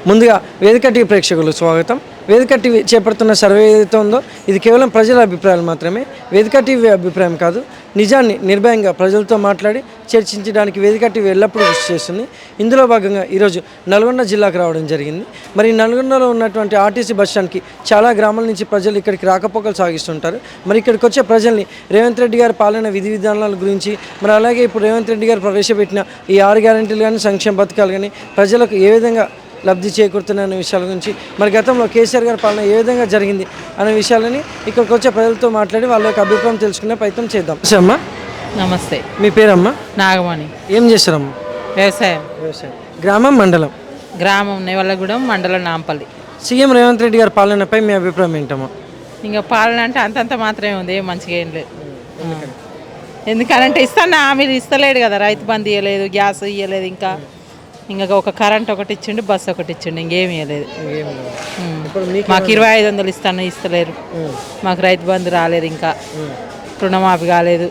ముందుగా వేదిక టీవీ ప్రేక్షకులకు స్వాగతం. వేదిక టీవీ చేపడుతున్న సర్వే ఏదైతే ఉందో ఇది కేవలం ప్రజల అభిప్రాయాలు మాత్రమే. వేదిక టీవీ అభిప్రాయం కాదు. నిజాన్ని నిర్భయంగా ప్రజలతో మాట్లాడి చర్చించడానికి వేదిక టీవీ ఎల్లప్పుడూ కృషి చేస్తుంది. ఇందులో భాగంగా ఈరోజు నల్గొండ జిల్లాకు రావడం జరిగింది. మరి నల్గొండలో ఉన్నటువంటి ఆర్టీసీ బస్టాండ్కి చాలా గ్రామాల నుంచి ప్రజలు ఇక్కడికి రాకపోకలు సాగిస్తుంటారు. మరి ఇక్కడికి వచ్చే ప్రజల్ని రేవంత్ రెడ్డి గారి పాలన విధి విధానాల గురించి, మరి అలాగే ఇప్పుడు రేవంత్ రెడ్డి గారు ప్రవేశపెట్టిన ఈ 6 గ్యారెంటీలు కానీ సంక్షేమ పథకాలు కానీ ప్రజలకు ఏ విధంగా లబ్ధి చేకూరుతున్న విషయాల గురించి, మరి గతంలో కేసీఆర్ గారి పాలన ఏ విధంగా జరిగింది అనే విషయాలని ఇక్కడికి వచ్చే ప్రజలతో మాట్లాడి వాళ్ళ యొక్క అభిప్రాయం తెలుసుకునే ప్రయత్నం చేద్దాం. అమ్మా నమస్తే. మీ పేరమ్మా? నాగమణి. ఏం చేస్తారమ్మా? వ్యవసాయం. గ్రామం మండలం? గ్రామం నెవల్లగూడెం, మండలం నాంపల్లి. సీఎం రేవంత్ రెడ్డి గారి పాలనపై మీ అభిప్రాయం ఏంటమ్మా? ఇంకా పాలన అంటే అంతంత మాత్రమే ఉంది, ఏం మంచిగా ఏం లేదు. ఎందుకంటే ఇస్తాను హామీలు ఇస్తలేడు కదా, రైతు బంధు ఇవ్వలేదు, గ్యాస్ ఇవ్వలేదు, ఇంకా ఒక కరెంట్ ఒకటి ఇచ్చిండు, బస్సు ఒకటి ఇచ్చిండు, ఇంకేమి ఇవ్వలేదు. మాకు 2500 ఇస్తలేరు. మాకు రైతు బంధు రాలేదు, ఇంకా రుణమాఫీ కాలేదు,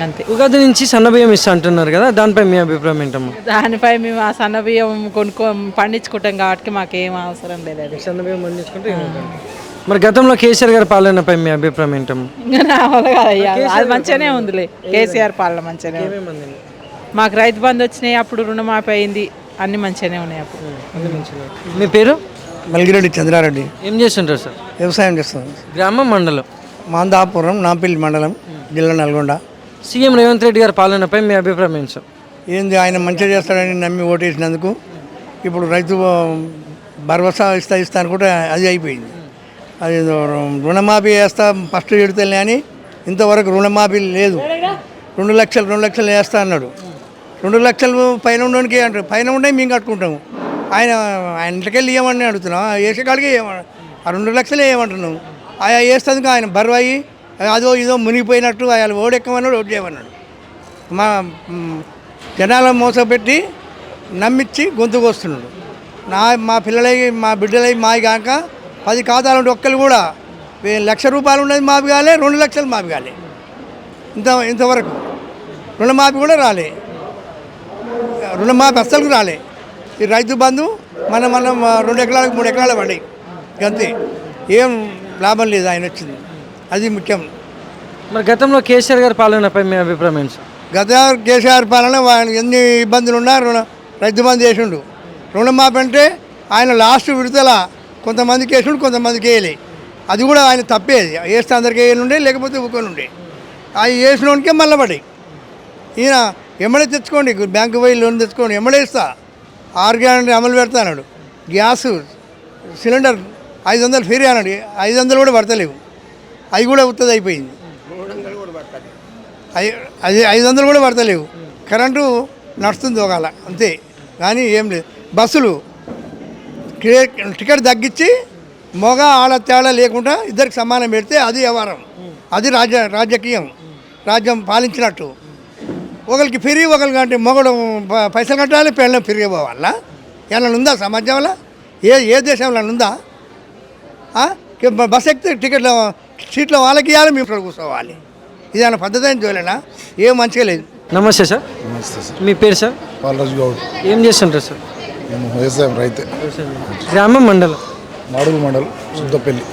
అంతే. ఉగాది నుంచి సన్నబియ్యం ఇస్తా అంటున్నారు కదా, దానిపై మీ అభిప్రాయం ఏంటమ్మా? దానిపై మేము ఆ సన్నబియ్యం పండించుకుంటాం కాబట్టి మాకేం అవసరం లేదు. సన్నబియ్యం పండించుకుంటే మరి గతంలో కేసీఆర్ గారి పాలనపై మీ అభిప్రాయం ఏంటమ్మా? ఇంకా నా వల్ల కాదయ్యా, అది మంచిగానే ఉందిలే. కేసీఆర్ పాలన మంచిగానే ఉంది. మాకు రైతు బంధు వచ్చినాయి, అప్పుడు రుణమాఫీ అయింది, అన్ని మంచిగానే ఉన్నాయి అప్పుడు. మీ పేరు? మల్గిరెడ్డి చంద్రారెడ్డి. ఏం చేస్తుంటారు సార్? వ్యవసాయం చేస్తాం. గ్రామం మండలం? మాందాపురం, నాంపల్లి మండలం, జిల్లా నల్గొండ. సీఎం రేవంత్ రెడ్డి గారి పాలనపై మీ అభిప్రాయం ఏంటి సార్? ఏంది, ఆయన మంచిగా చేస్తాడని నమ్మి ఓటేసినందుకు ఇప్పుడు రైతు భరోసా ఇస్తా అనుకుంటే అది అయిపోయింది. అది రుణమాఫీ వేస్తా ఫస్ట్ ఎడుతలే అని ఇంతవరకు రుణమాఫీ లేదు. 2 లక్షలు వేస్తా అన్నాడు. 2 లక్షలు పైన ఉండడానికి అంటారు, పైన ఉండే మేము కట్టుకుంటాము. ఆయన ఇంటికెళ్ళి ఇవ్వమని అడుగుతున్నాం, వేసేకాడికి ఆ 2 లక్షలే ఏమంటున్నాం. ఆయా వేస్తేందుకు ఆయన బరువు అయ్యి అదో ఇదో మునిగిపోయినట్టు ఆయన ఓడెక్కమన్నాడు, ఓటు చేయమన్నాడు. మా జనాలను మోసపెట్టి నమ్మించి గొంతుకు వస్తున్నాడు. మా పిల్లలై మా బిడ్డలై మావి కాక 10 ఖాతాలు ఉంటే ఒక్కరు కూడా ₹1,00,000 ఉన్నది మాఫీ కాలే, 2 లక్షలు మాఫీ కాలే. ఇంతవరకు రుణమాఫీ కూడా రాలే, రుణమాఫీ అస్సలు రాలే. ఈ రైతు బంధు మనం 2 ఎకరాలకు 3 ఎకరాలు పడ్డాయి, అంతే. ఏం లాభం లేదు ఆయన వచ్చింది, అది ముఖ్యం. మరి గతంలో కేసీఆర్ గారి పాలనపై మీ అభిప్రాయం ఏంటి సార్? గత కేసీఆర్ పాలన ఎన్ని ఇబ్బందులు ఉన్నా రైతు బంధు చేసిండు. రుణమాఫీ అంటే ఆయన లాస్ట్ విడతల కొంతమందికి వేసిండు, కొంతమందికి వేయలే. అది కూడా ఆయన తప్పేది, వేస్తే అందరికి వేయనుండే, లేకపోతే ఊకొనుండే. అవి వేసినోనికే మళ్ళీ పడ్డాయి. ఈయన ఎమ్మడే తెచ్చుకోండి, బ్యాంకు పోయి లోన్ తెచ్చుకోండి, ఎమ్మడే ఇస్తా, 6 గ్యారెంటీ అమలు పెడతా అన్నాడు. గ్యాస్ సిలిండర్ 500 ఫ్రీ అన్నాడు, 500 కూడా పడతలేవు. అవి కూడా ఉత్తది అయిపోయింది. అది 500 కూడా పడతలేవు. కరెంటు నడుస్తుంది ఒకవేళ, అంతే. కానీ ఏం లేదు. బస్సులు టికెట్ తగ్గించి మగ ఆడ తేడా లేకుండా ఇద్దరికి సమానం పెడితే అది వ్యవహారం, అది రాజకీయం, రాజ్యం పాలించినట్టు. ఒకరికి ఫ్రీ, ఒకరికి అంటే మొగడు పైసలు కట్టాలి, పెళ్ళం ఫ్రీ పోవాలా? ఏమైనా ఉందా సమాజంలో? ఏ దేశంలో ఉందా? బస్ ఎక్కితే టికెట్ల సీట్లో వాళ్ళకి ఇవ్వాలి, మేము కూర్చోవాలి. ఇదేనా పద్ధతి అని చూడలేనా? ఏం మంచిగా లేదు. నమస్తే సార్. నమస్తే సార్. మీ పేరు సార్? బాలరాజు గౌడ్. ఏం చేస్తుంటారు సార్? నేను వ్యవసాయం రైతే. గ్రామం మండలం? మాడుగు మండలం, శుద్ధపల్లి.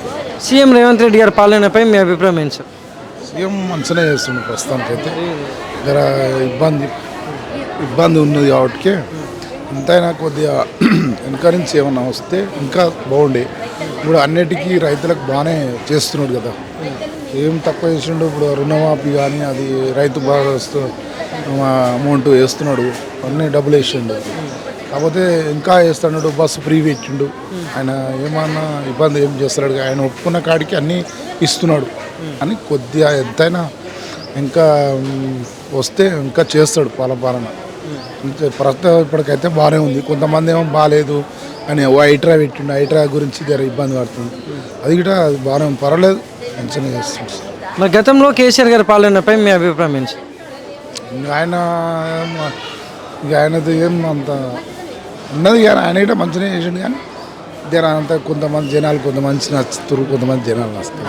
సీఎం రేవంత్ రెడ్డి గారి పాలనపై మీ అభిప్రాయం ఏంటి సార్? సీఎం మంచిగానే చేస్తుండే ప్రస్తుతానికైతే. జర ఇబ్బంది ఉన్నది కాబట్టి ఎంతైనా కొద్దిగా వెనక నుంచి ఏమన్నా వస్తే ఇంకా బాగుండే. ఇప్పుడు అన్నిటికీ రైతులకు బాగానే చేస్తున్నాడు కదా, ఏం తక్కువ చేసిండు. ఇప్పుడు రుణమాఫీ కానీ అది రైతు భరోసా అమౌంట్ వేస్తున్నాడు, అన్నీ డబ్బులు వేసిండు. కాకపోతే ఇంకా వేస్తున్నాడు, బస్సు ఫ్రీ పెట్టిండు. ఆయన ఏమన్నా ఇబ్బంది ఏం చేస్తున్నాడు, ఆయన ఒప్పుకున్న కాడికి అన్నీ ఇస్తున్నాడు అని కొద్దిగా ఎంతైనా ఇంకా వస్తే ఇంకా చేస్తాడు పాలన. ప్రస్తుతం ఇప్పటికైతే బాగానే ఉంది. కొంతమంది ఏమో బాగాలేదు అని ఐట్రా పెట్టిండు, ఐట్రా గురించి జర ఇబ్బంది పడుతుంది. అది కూడా బాగానే పర్వాలేదు, మంచిగా చేస్తుంది. మరి గతంలో కేసీఆర్ గారి పాలనపై మీ అభిప్రాయం ఏంటి? ఆయనది ఏం అంత ఉన్నది కానీ ఆయన కూడా మంచిగా చేసిండు. కానీ జర అంతా కొంతమంది జనాలు కొంతమంది నచ్చుతారు, కొంతమంది జనాలు నచ్చుతారు.